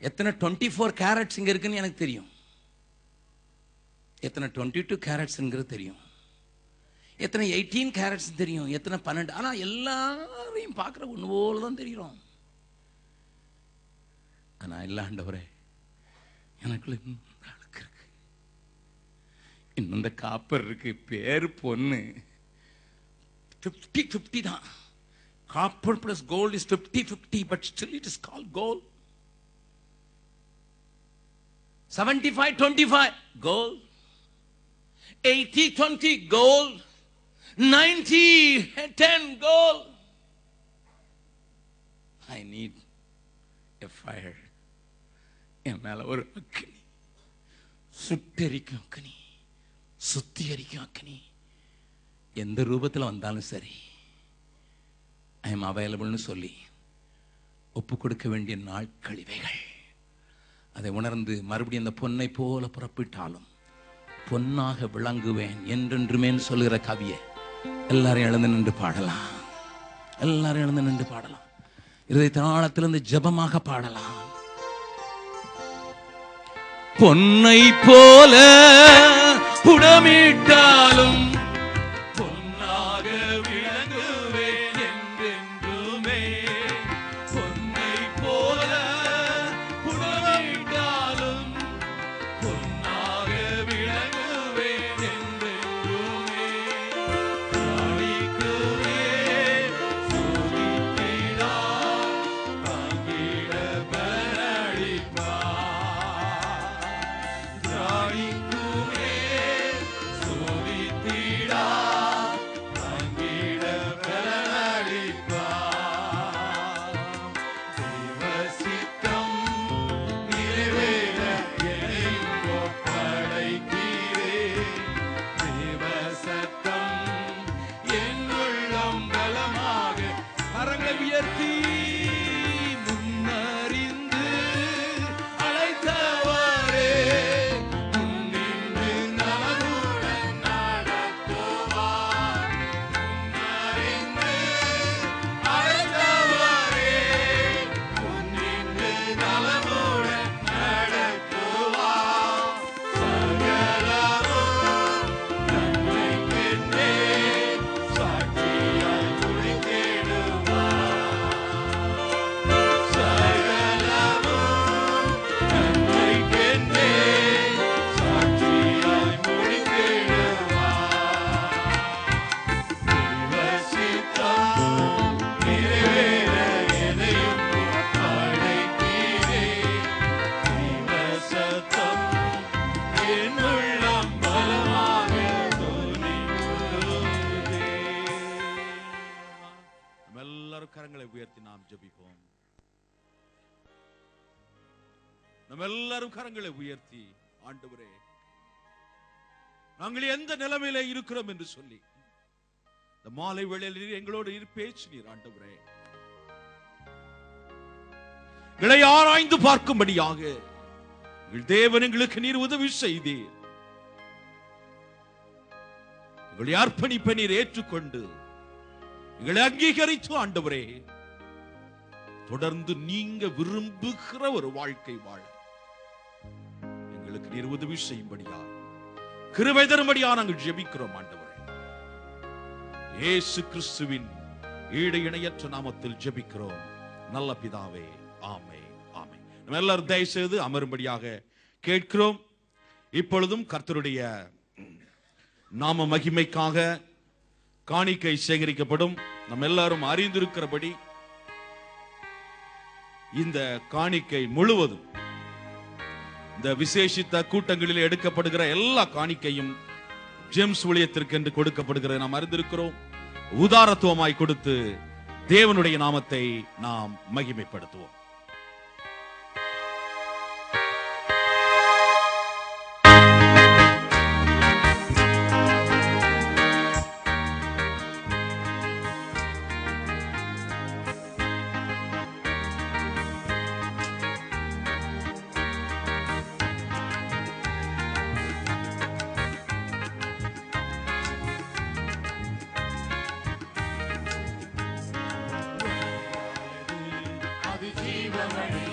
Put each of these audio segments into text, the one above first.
எத்தனை 24 கேரட்ஸ் இங்கே இருக்குன்னு எனக்கு தெரியும், எத்தனை 22 கேரட்ஸ்ங்கிறது தெரியும், எத்தனை 18 கேரட்ஸ் தெரியும், எத்தனை 12. ஆனால் எல்லாரையும் பார்க்குற ஒன்று போல தான் தெரிகிறோம். ஆனால் இல்லை ஆண்டவரே, எனக்குள்ள இந்த அழுக்கு இருக்கு, இன்னும் இந்த காப்பர் இருக்கு, பேரு பொண்ணு 50-50 தான். Copper plus gold is 50-50, but still it is called gold. 75-25 gold, 80-20 gold, 90-10 gold. I need a fire. என் மேல ஒரு அக்கினி, சுட்டெரிக்கும் அக்கினி, சுத்திகரிக்கும் அக்கினி, எந்த ரூபத்தில் வந்தாலும் சரி ஐ எம் அவைலபிள்னு சொல்லி ஒப்பு கொடுக்க வேண்டிய நாட்கள் இவைகள். அதை உணர்ந்து மறுபடியும் அந்த பொன்னை போல புறப்பட்டாலும் பொன்னாக விளங்குவேன் என்றென்றுமேன்னு சொல்லுகிற கவியை எல்லாரும் எழுந்து நின்று பாடலாம், எல்லாரும் எழுந்து நின்று பாடலாம், இருதய ஆழத்திலிருந்து ஜெபமாக பாடலாம். பொன்னை போல புடமிட்டாலும் கரங்களை உயர்த்தி நாம் ஜெபிப்போம். நம்ம எல்லாரும் கரங்களை உயர்த்தி, ஆண்டவரே நாங்கள் எந்த நிலைமையில இருக்கிறோம் என்று சொல்லி இந்த மாலை வேளையில் எங்களோடு பேசினீர். ஆண்டவரே எங்களை ஆராய்ந்து பார்க்கும்படியாக எங்கள் தேவன் எங்களுக்கு நீர் உதவி செய்தீர். எங்களுடைய அர்ப்பணிப்பை நீர் ஏற்றுக்கொண்டு எங்களை அங்கீகரித்து ஆண்டவரே தொடர்ந்து நீங்க விரும்புகிற ஒரு வாழ்க்கை வாழ எங்களுக்கு நீர் உதவி செய்யும்படியா கிருபை தரும்படியா நாங்கள் ஜெபிக்கிறோம். ஆண்டவரே இயேசு கிறிஸ்துவின் ஈடு இணையற்ற நாமத்தில் ஜெபிக்கிறோம் நல்ல பிதாவே, ஆமென் ஆமென். நம்ம எல்லாரும் தயவு செய்து அமரும்படியாக கேட்கிறோம். இப்பொழுதும் கர்த்தருடைய நாம மகிமைக்காக காணிக்கை சேகரிக்கப்படும். நம்ம எல்லாரும் அறிந்திருக்கிறபடி இந்த காணிக்கை முழுவதும் இந்த விசேஷித்த கூட்டங்களில் எடுக்கப்படுகிற எல்லா காணிக்கையும் ஜேம்ஸ் ஊழியத்திற்கு என்று கொடுக்கப்படுகிற நாம் அறிந்திருக்கிறோம். உதாரத்துவமாய் கொடுத்து தேவனுடைய நாமத்தை நாம் மகிமைப்படுத்துவோம். அது ஜீவமணி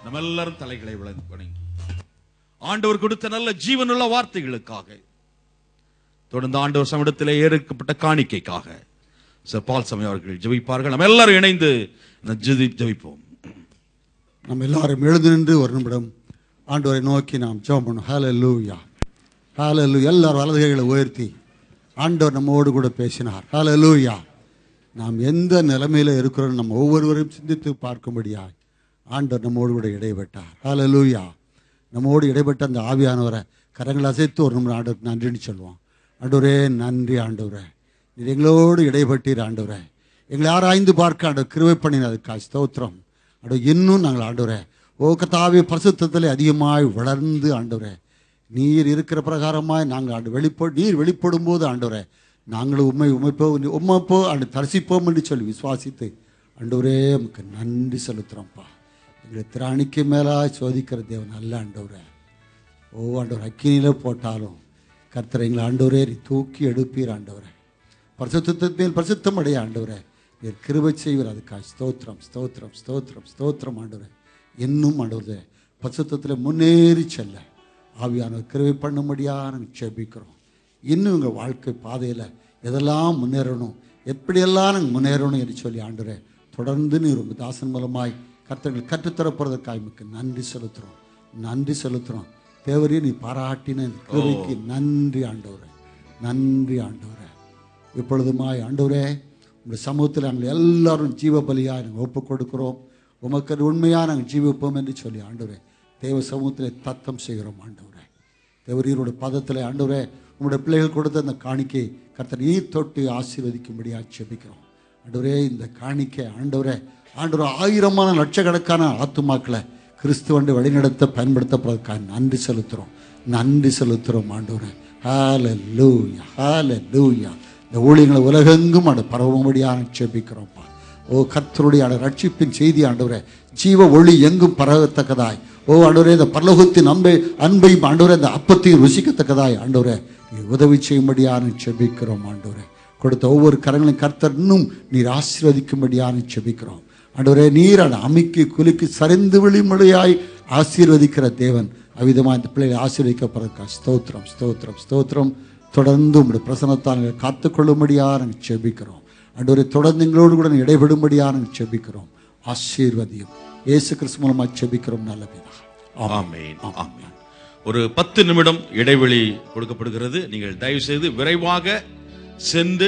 நம்ம எல்லாரும் தலைகளை வணங்கி ஆண்டவர் கொடுத்த நல்ல ஜீவனுள்ள வார்த்தைகளுக்காக, தொடர்ந்து ஆண்டவர் சமூகத்திலே ஏற்கப்பட்ட காணிக்கைக்காக சர் பால் சாமி அவர்கள் ஜெபிப்பார்கள். நம்ம எல்லாரும் இணைந்து ஜெபிப்போம். நம்ம எல்லாரும் எழுந்து நின்று ஒரு நிமிடம் ஆண்டவரை நோக்கி நாம் ஜெபம் பண்ணுவோம். ஹல்லேலூயா, ஹல்லேலூயா. எல்லாரும் வலது கைகளை உயர்த்தி ஆண்டவர் நம்மோடு கூட பேசினார். ஹல்லேலூயா. நாம் எந்த நிலைமையில் இருக்கிறோம் நம்ம ஒவ்வொருவரையும் சிந்தித்து பார்க்கும்படியாய் ஆண்டவர் நம்மோடு கூட இடைப்பட்டார். ஹல்லேலூயா. நம்மோடு இடைப்பட்ட அந்த ஆவியானவரை கரங்கள் அசைத்து ஒரு நிமிடம் ஆண்டவருக்கு நன்றின்னு சொல்லுவோம். ஆண்டவரே நன்றி ஆண்டவரே, நீர் எங்களோடு இடைப்பட்டீர் ஆண்டவரே. எங்களை ஆராய்ந்து பார்க்க ஆண்டவர் கிருபை பண்ணினதுக்காக ஸ்தோத்திரம். ஆண்டவர் இன்னும் நாங்கள் ஆண்டவரே கர்த்தாவே பரிசுத்தத்திலே அதிகமாய் வளர்ந்து ஆண்டவரே நீர் இருக்கிற பிரகாரமாய் நாங்கள் நீர் வெளிப்படும் போது ஆண்டவரே நாங்களும் உண்மைப்போ ஆண்டு தரிசிப்போம் என்று சொல்லி விசுவாசித்து ஆண்டவரே நமக்கு நன்றி செலுத்துகிறோம்ப்பா. எங்களை திராணிக்கு மேலாக சோதிக்கிற தேவன் நல்ல ஆண்டவரே. ஆண்டவர் அக்கினியில் போட்டாலும் கர்த்தரை எங்களை ஆண்டவரே நீ தூக்கி எடுப்பீர் ஆண்டவரே. பரிசுத்தத்தின் மேல் பரிசுத்தம் அடைய ஆண்டவரே நீர் கிருபை செய்வீர். அதுக்காக ஸ்தோத்திரம் ஸ்தோத்திரம் ஸ்தோத்திரம் ஸ்தோத்திரம் ஆண்டவரே. இன்னும் ஆண்டவரே பரிசுத்தத்தில் முன்னேறி செல்ல ஆவியானவர் கிருபை பண்ணும்படியாக நாங்கள் ஜெபிக்கிறோம். இன்னும் எங்கள் வாழ்க்கை பாதையில் எதெல்லாம் முன்னேறணும், எப்படியெல்லாம் நாங்கள் முன்னேறணும் என்று சொல்லி ஆண்டவரே தொடர்ந்து நீர் உங்கள் தாசன் மூலமாய் கர்த்தர்கள் கற்றுத்தரப்படுறதுக்காக நமக்கு நன்றி செலுத்துகிறோம், நன்றி செலுத்துகிறோம். தேவரே நீ பாராட்டின கிருபைக்கு நன்றி ஆண்டவரே, நன்றி ஆண்டவரே. இப்பொழுதுமாய் ஆண்டவரே உங்கள் சமூகத்தில் நாங்கள் எல்லாரும் ஜீவ பலியாக நாங்கள் ஒப்புக் கொடுக்கிறோம். உமக்கு உண்மையாக நாங்கள் ஜீவிப்போம் என்று சொல்லி ஆண்டவரே தேவ சமூகத்தில் தத்தம் செய்கிறோம். ஆண்டவரே தேவரீரோட பதத்தில் ஆண்டவரே உங்களுடைய பிள்ளைகள் கொடுத்த அந்த காணிக்கை கர்த்தர் நீ தொட்டு ஆசீர்வதிக்கும்படியாக ஜெபிக்கிறோம். ஆண்டவரே இந்த காணிக்கை ஆண்டவரே ஆயிரமான லட்சக்கணக்கான ஆத்துமாக்களை கிறிஸ்துவண்டை வழிநடத்த பயன்படுத்தப்படுறதுக்காக நன்றி செலுத்துகிறோம், நன்றி செலுத்துகிறோம் ஆண்டவரே. ஹல்லேலூயா, ஹல்லேலூயா. இந்த ஊழியங்களை உலகெங்கும் பரவும்படியாக ஜெபிக்கிறோம்ப்பா. கர்த்தருடைய ரட்சிப்பின் செய்தி ஆண்டவரே ஜீவ ஒளி எங்கும் பரவத்தக்கதாய் ஆண்டவரே இந்த பரலோகத்தின் அன்பையும் ஆண்டவரே இந்த அப்பத்தையும் ருசிக்கத்தக்கதாய் ஆண்டவரே நீ உதவி செய்யும்படியாக ஜெபிக்கிறோம். ஆண்டவரே கொடுத்த ஒவ்வொரு கரங்களையும் கர்த்தர் இன்னும் நீர் ஆசீர்வதிக்கும்படியாக ஜெபிக்கிறோம். ஆண்டவரே நீர் அமைக்கு குலுக்கி சரிந்து விழிமொழியாய் ஆசீர்வதிக்கிற தேவன். அவ்விதமாக இந்த பிள்ளைகளை ஆசீர்வதிக்கப்படுறதுக்கா ஸ்தோத்திரம் ஸ்தோத்திரம் ஸ்தோத்திரம். தொடர்ந்து உங்களுடைய பிரசன்னத்தால் காத்துக்கொள்ளும்படியாக நாங்கள் ஜெபிக்கிறோம். ஆண்டவரே தொடர்ந்து எங்களோடு கூட இடைபடும்படியாக நாங்கள் ஜெபிக்கிறோம். ஆசீர்வதியும் இயேசு கிறிஸ்து மூலமாக ஜெபிக்கிறோம் நல்ல பிதாவே. ஆமென், ஆமென். ஒரு 10 நிமிடம் இடைவெளி கொடுக்கப்படுகிறது. நீங்கள் தயவு செய்து விரைவாக சென்று